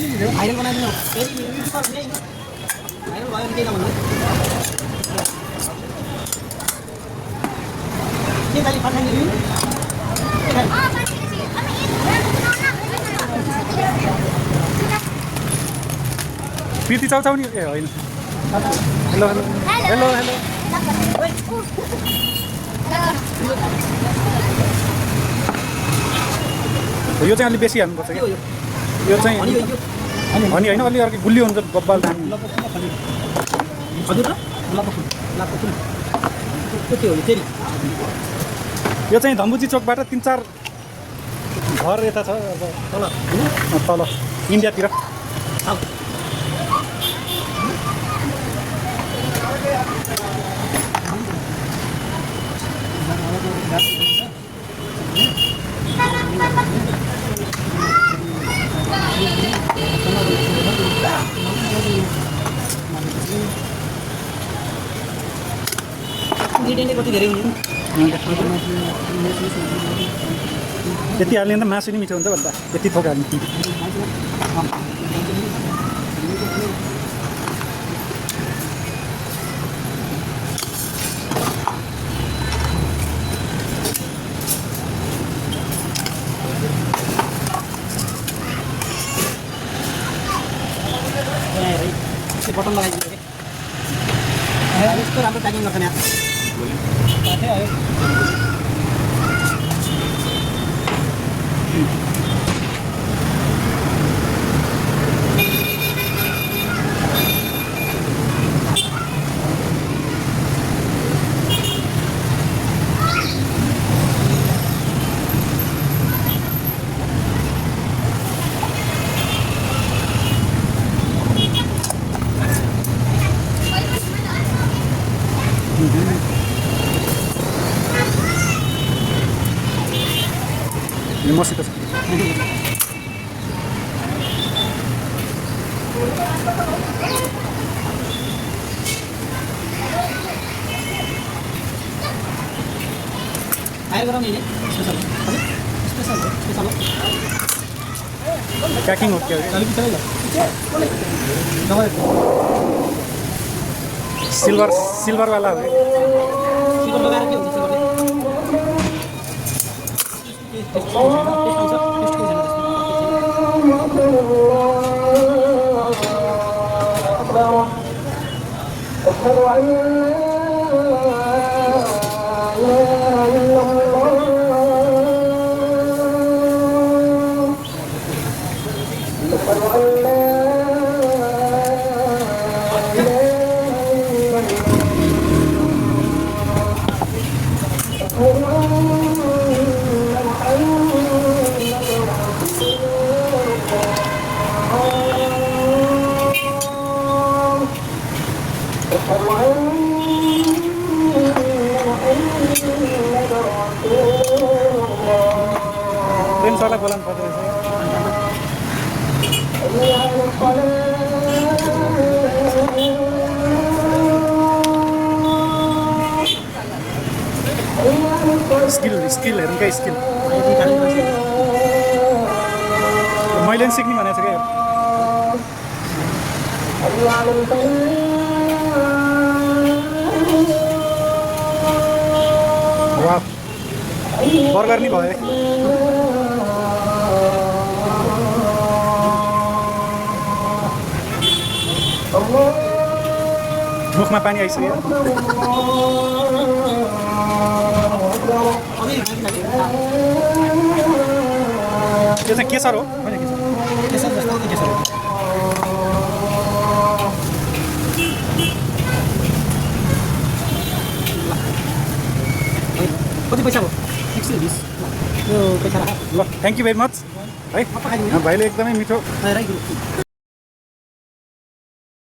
viral बनाइदिनु फेरि YouTuber हुने भाइरल भयो भने केही नभन्नु के खालि पठाइदिनु प्रीति चाउचाउ नि ए होइन हेलो हेलो हेलो हेलो यो चाहिँ अलिक बेसी हाल्नुपर्छ क्या यो चाहिँ हनी होइन अलि अर्को गुलियो हुन्छ बब्बाल दामी हजुर र लापफुल के हो यो फेरि यो चाहिँ धम्बुजी चोकबाट 3-4 घर यता छ अब तल तल इन्डियातिर इन्ग्रिडियन्ट कति धेरै हुनु यति हाल्ने त मासु नि मिठो हुन्छ भन्दा यति थोक हाल्ने बटन लगाइदिनु क्या यस्तो राम्रो प्याकिङ गर्छ नि मसितो छ फायर गराउने नि स्पेसल स्पेसल प्याकिङ हो क्या सिल्भरवाला हो सिल्भर लगाएर के हुन्छ प्रेम सरलाई बोलाउनु पर्दो रहेछ स्किल हेरौँ क्या स्किल मैले पनि सिक्ने भनेको छु क्या बर्गर नि भयो मुखमा पानी आइसक्यो त्यो चाहिँ केसर हो होइन केसर जस्तो केसर कति पैसा भयो 120 यो पैसा राख ल थ्याङ्क यू भेरी मच है भाइले एकदमै मिठो राइट